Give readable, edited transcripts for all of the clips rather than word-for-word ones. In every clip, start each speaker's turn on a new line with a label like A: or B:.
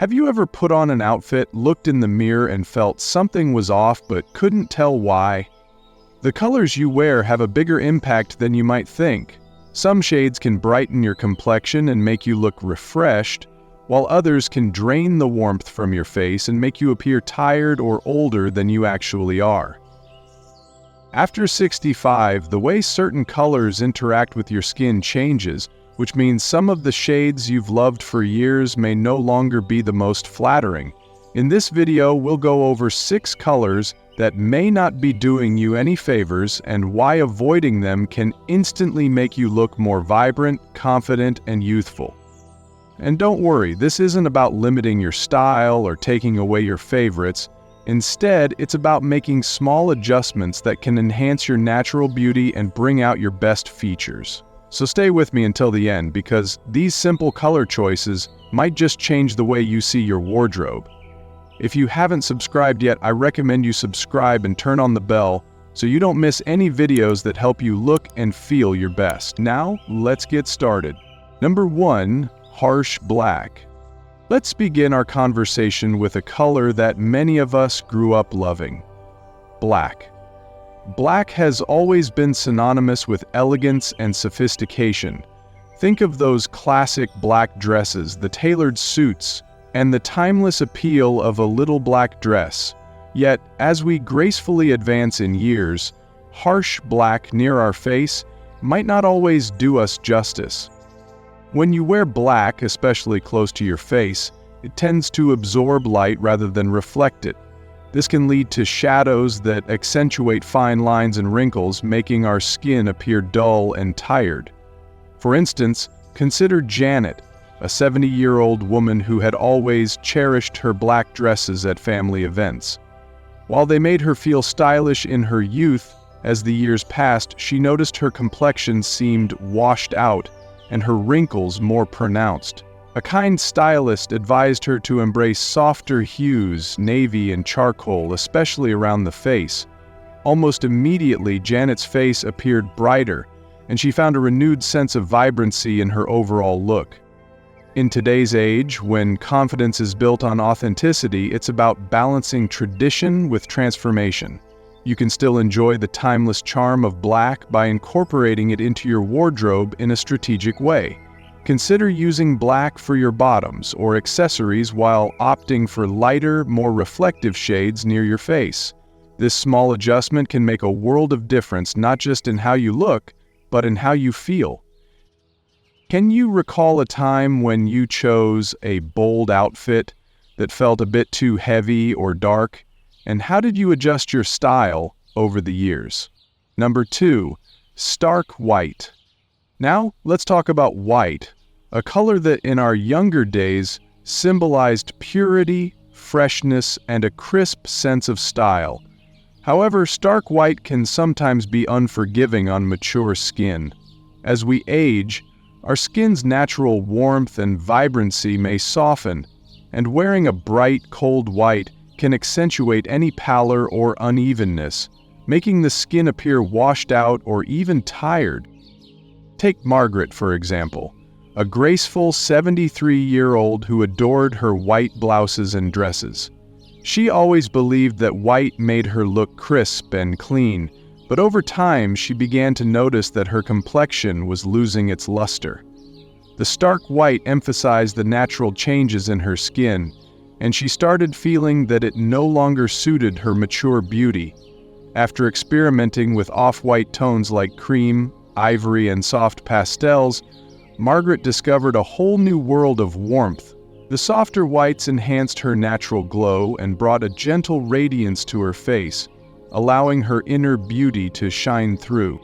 A: Have you ever put on an outfit, looked in the mirror, and felt something was off but couldn't tell why? The colors you wear have a bigger impact than you might think. Some shades can brighten your complexion and make you look refreshed, while others can drain the warmth from your face and make you appear tired or older than you actually are. After 65, the way certain colors interact with your skin changes, which means some of the shades you've loved for years may no longer be the most flattering. In this video, we'll go over 6 colors that may not be doing you any favors and why avoiding them can instantly make you look more vibrant, confident, and youthful. And don't worry, this isn't about limiting your style or taking away your favorites. Instead, it's about making small adjustments that can enhance your natural beauty and bring out your best features. So stay with me until the end, because these simple color choices might just change the way you see your wardrobe. If you haven't subscribed yet, I recommend you subscribe and turn on the bell so you don't miss any videos that help you look and feel your best. Now, let's get started. Number 1, harsh black. Let's begin our conversation with a color that many of us grew up loving: black. Black has always been synonymous with elegance and sophistication. Think of those classic black dresses, the tailored suits, and the timeless appeal of a little black dress. Yet, as we gracefully advance in years, harsh black near our face might not always do us justice. When you wear black, especially close to your face, it tends to absorb light rather than reflect it. This can lead to shadows that accentuate fine lines and wrinkles, making our skin appear dull and tired. For instance, consider Janet, a 70-year-old woman who had always cherished her black dresses at family events. While they made her feel stylish in her youth, as the years passed, she noticed her complexion seemed washed out and her wrinkles more pronounced. A kind stylist advised her to embrace softer hues, navy and charcoal, especially around the face. Almost immediately, Janet's face appeared brighter, and she found a renewed sense of vibrancy in her overall look. In today's age, when confidence is built on authenticity, it's about balancing tradition with transformation. You can still enjoy the timeless charm of black by incorporating it into your wardrobe in a strategic way. Consider using black for your bottoms or accessories while opting for lighter, more reflective shades near your face. This small adjustment can make a world of difference, not just in how you look, but in how you feel. Can you recall a time when you chose a bold outfit that felt a bit too heavy or dark? And how did you adjust your style over the years? Number 2, stark white. Now, let's talk about white, a color that in our younger days symbolized purity, freshness, and a crisp sense of style. However, stark white can sometimes be unforgiving on mature skin. As we age, our skin's natural warmth and vibrancy may soften, and wearing a bright, cold white can accentuate any pallor or unevenness, making the skin appear washed out or even tired. Take Margaret, for example, a graceful 73-year-old who adored her white blouses and dresses. She always believed that white made her look crisp and clean, but over time she began to notice that her complexion was losing its luster. The stark white emphasized the natural changes in her skin, and she started feeling that it no longer suited her mature beauty. After experimenting with off-white tones like cream, ivory, and soft pastels, Margaret discovered a whole new world of warmth. The softer whites enhanced her natural glow and brought a gentle radiance to her face, allowing her inner beauty to shine through.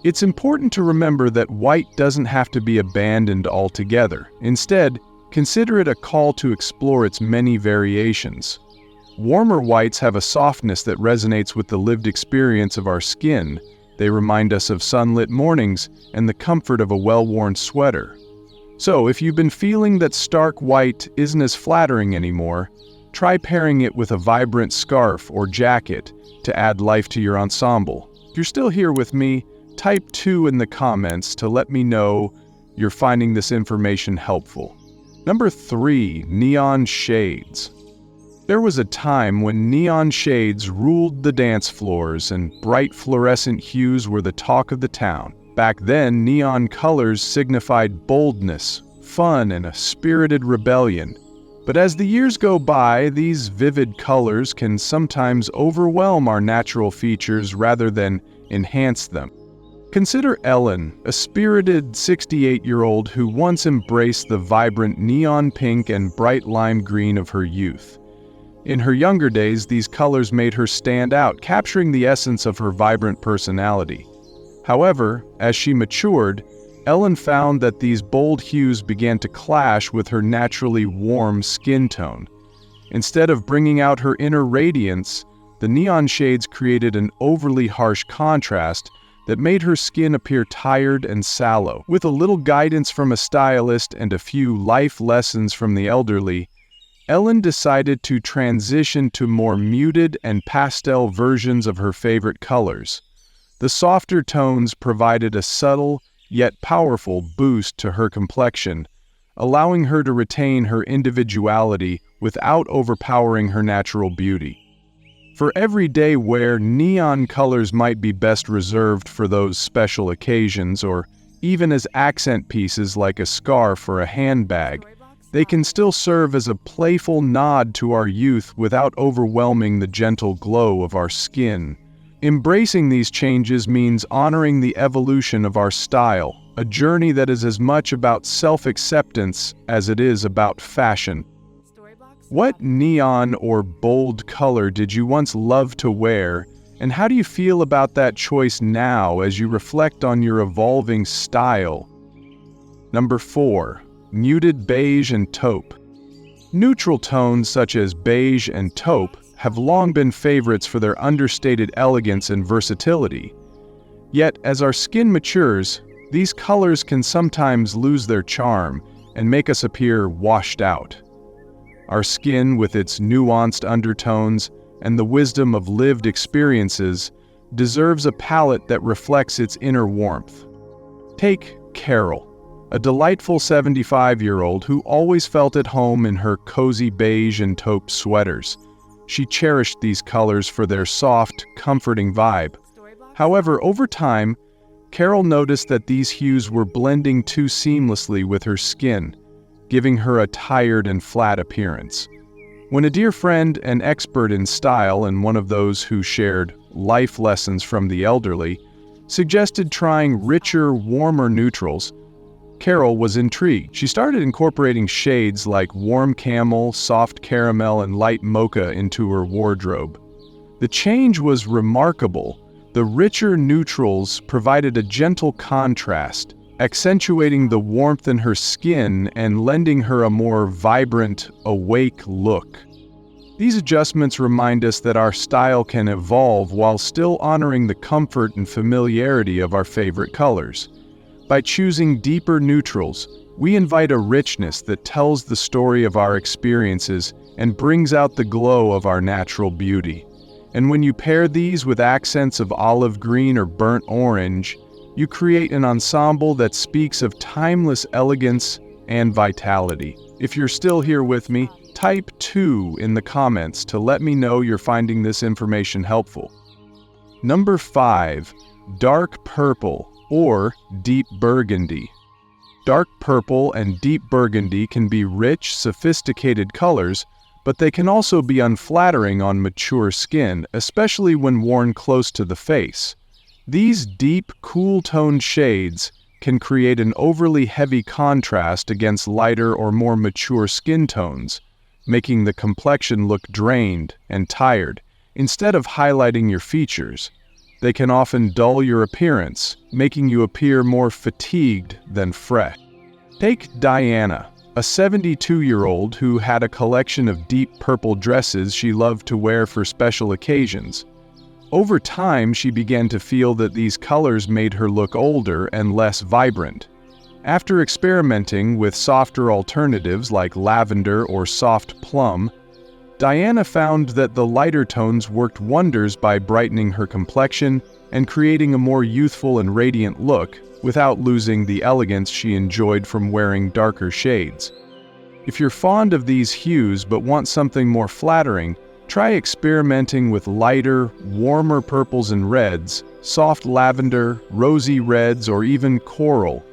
A: It's important to remember that white doesn't have to be abandoned altogether. Instead, consider it a call to explore its many variations. Warmer whites have a softness that resonates with the lived experience of our skin. They remind us of sunlit mornings and the comfort of a well-worn sweater. So, if you've been feeling that stark white isn't as flattering anymore, try pairing it with a vibrant scarf or jacket to add life to your ensemble. If you're still here with me, type 2 in the comments to let me know you're finding this information helpful. Number 3. Neon shades. There was a time when neon shades ruled the dance floors and bright fluorescent hues were the talk of the town. Back then, neon colors signified boldness, fun, and a spirited rebellion. But as the years go by, these vivid colors can sometimes overwhelm our natural features rather than enhance them. Consider Ellen, a spirited 68-year-old who once embraced the vibrant neon pink and bright lime green of her youth. In her younger days, these colors made her stand out, capturing the essence of her vibrant personality. However, as she matured, Ellen found that these bold hues began to clash with her naturally warm skin tone. Instead of bringing out her inner radiance, the neon shades created an overly harsh contrast that made her skin appear tired and sallow. With a little guidance from a stylist and a few life lessons from the elderly, Ellen decided to transition to more muted and pastel versions of her favorite colors. The softer tones provided a subtle, yet powerful boost to her complexion, allowing her to retain her individuality without overpowering her natural beauty. For everyday wear, neon colors might be best reserved for those special occasions or even as accent pieces like a scarf or a handbag. They can still serve as a playful nod to our youth without overwhelming the gentle glow of our skin. Embracing these changes means honoring the evolution of our style, a journey that is as much about self-acceptance as it is about fashion. What neon or bold color did you once love to wear, and how do you feel about that choice now as you reflect on your evolving style? Number 4. Muted beige and taupe. Neutral tones such as beige and taupe have long been favorites for their understated elegance and versatility. Yet, as our skin matures, these colors can sometimes lose their charm and make us appear washed out. Our skin, with its nuanced undertones and the wisdom of lived experiences, deserves a palette that reflects its inner warmth. Take Carol, a delightful 75-year-old who always felt at home in her cozy beige and taupe sweaters. She cherished these colors for their soft, comforting vibe. However, over time, Carol noticed that these hues were blending too seamlessly with her skin, giving her a tired and flat appearance. When a dear friend, an expert in style and one of those who shared life lessons from the elderly, suggested trying richer, warmer neutrals, Carol was intrigued. She started incorporating shades like warm camel, soft caramel, and light mocha into her wardrobe. The change was remarkable. The richer neutrals provided a gentle contrast, accentuating the warmth in her skin and lending her a more vibrant, awake look. These adjustments remind us that our style can evolve while still honoring the comfort and familiarity of our favorite colors. By choosing deeper neutrals, we invite a richness that tells the story of our experiences and brings out the glow of our natural beauty. And when you pair these with accents of olive green or burnt orange, you create an ensemble that speaks of timeless elegance and vitality. If you're still here with me, type 2 in the comments to let me know you're finding this information helpful. Number 5. Dark purple or deep burgundy. Dark purple and deep burgundy can be rich, sophisticated colors, but they can also be unflattering on mature skin, especially when worn close to the face. These deep, cool-toned shades can create an overly heavy contrast against lighter or more mature skin tones, making the complexion look drained and tired. Instead of highlighting your features, they can often dull your appearance, making you appear more fatigued than fresh. Take Diana, a 72-year-old who had a collection of deep purple dresses she loved to wear for special occasions. Over time, she began to feel that these colors made her look older and less vibrant. After experimenting with softer alternatives like lavender or soft plum, Diana found that the lighter tones worked wonders by brightening her complexion and creating a more youthful and radiant look without losing the elegance she enjoyed from wearing darker shades. If you're fond of these hues but want something more flattering, try experimenting with lighter, warmer purples and reds, soft lavender, rosy reds, or even coral.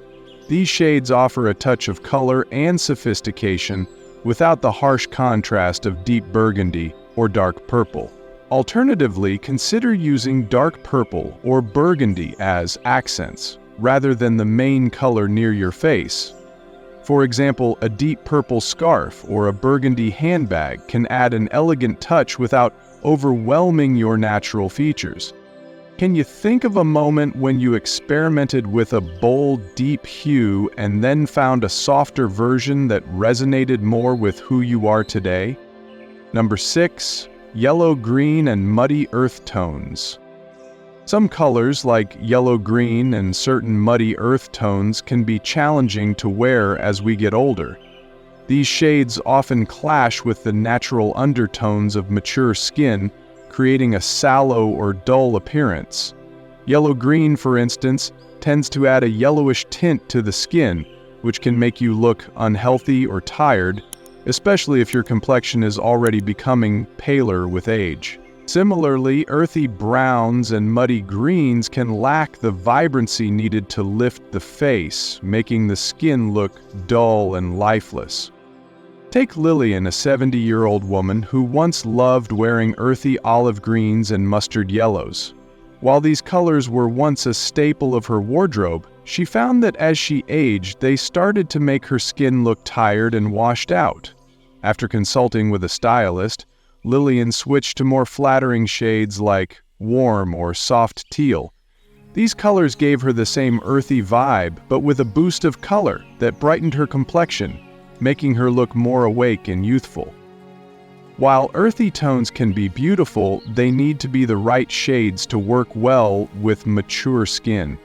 A: These shades offer a touch of color and sophistication without the harsh contrast of deep burgundy or dark purple. Alternatively, consider using dark purple or burgundy as accents, rather than the main color near your face. For example, a deep purple scarf or a burgundy handbag can add an elegant touch without overwhelming your natural features. Can you think of a moment when you experimented with a bold, deep hue and then found a softer version that resonated more with who you are today? Number 6. Yellow, green, and muddy earth tones. Some colors, like yellow-green and certain muddy earth tones, can be challenging to wear as we get older. These shades often clash with the natural undertones of mature skin, creating a sallow or dull appearance. Yellow-green, for instance, tends to add a yellowish tint to the skin, which can make you look unhealthy or tired, especially if your complexion is already becoming paler with age. Similarly, earthy browns and muddy greens can lack the vibrancy needed to lift the face, making the skin look dull and lifeless. Take Lillian, a 70-year-old woman who once loved wearing earthy olive greens and mustard yellows. While these colors were once a staple of her wardrobe, she found that as she aged, they started to make her skin look tired and washed out. After consulting with a stylist, Lillian switched to more flattering shades like warm or soft teal. These colors gave her the same earthy vibe, but with a boost of color that brightened her complexion, making her look more awake and youthful. While earthy tones can be beautiful, they need to be the right shades to work well with mature skin.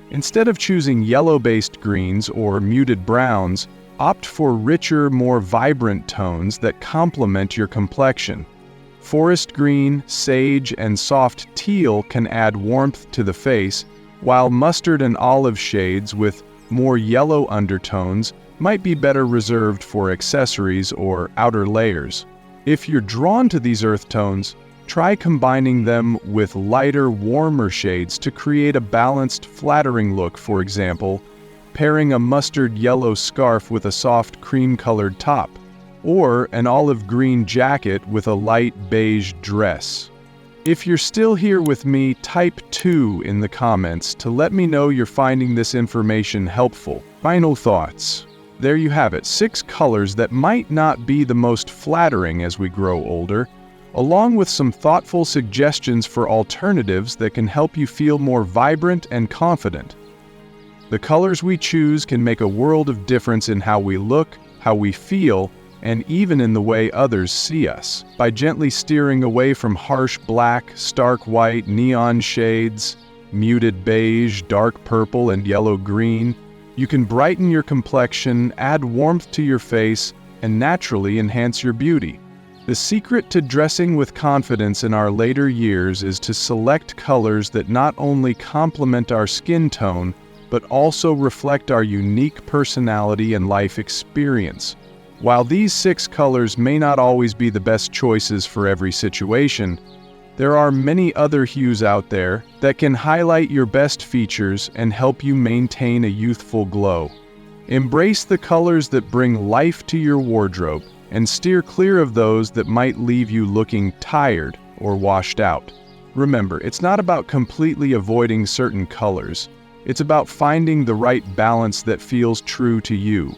A: Instead of choosing yellow-based greens or muted browns, opt for richer, more vibrant tones that complement your complexion. Forest green, sage, and soft teal can add warmth to the face, while mustard and olive shades with more yellow undertones might be better reserved for accessories or outer layers. If you're drawn to these earth tones, try combining them with lighter, warmer shades to create a balanced, flattering look. For example, pairing a mustard yellow scarf with a soft cream-colored top, or an olive green jacket with a light beige dress. If you're still here with me, type 2 in the comments to let me know you're finding this information helpful. Final thoughts. There you have it, 6 colors that might not be the most flattering as we grow older, along with some thoughtful suggestions for alternatives that can help you feel more vibrant and confident. The colors we choose can make a world of difference in how we look, how we feel, and even in the way others see us. By gently steering away from harsh black, stark white, neon shades, muted beige, dark purple, and yellow-green, you can brighten your complexion, add warmth to your face, and naturally enhance your beauty. The secret to dressing with confidence in our later years is to select colors that not only complement our skin tone, but also reflect our unique personality and life experience. While these 6 colors may not always be the best choices for every situation, there are many other hues out there that can highlight your best features and help you maintain a youthful glow. Embrace the colors that bring life to your wardrobe and steer clear of those that might leave you looking tired or washed out. Remember, it's not about completely avoiding certain colors. It's about finding the right balance that feels true to you.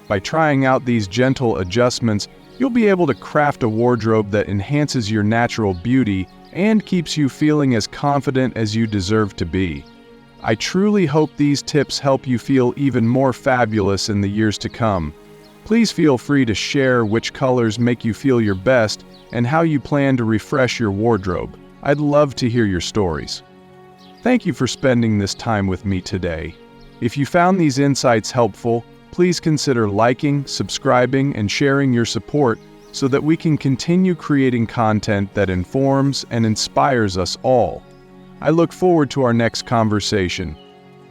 A: By trying out these gentle adjustments, you'll be able to craft a wardrobe that enhances your natural beauty and keeps you feeling as confident as you deserve to be. I truly hope these tips help you feel even more fabulous in the years to come. Please feel free to share which colors make you feel your best and how you plan to refresh your wardrobe. I'd love to hear your stories. Thank you for spending this time with me today. If you found these insights helpful, please consider liking, subscribing, and sharing your support so that we can continue creating content that informs and inspires us all. I look forward to our next conversation.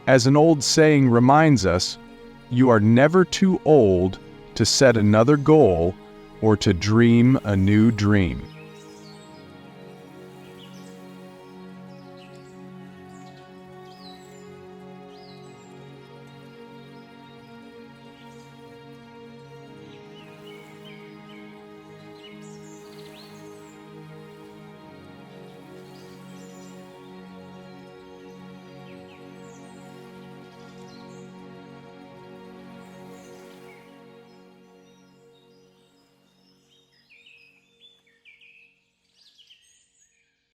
A: As an old saying reminds us, you are never too old to set another goal, or to dream a new dream.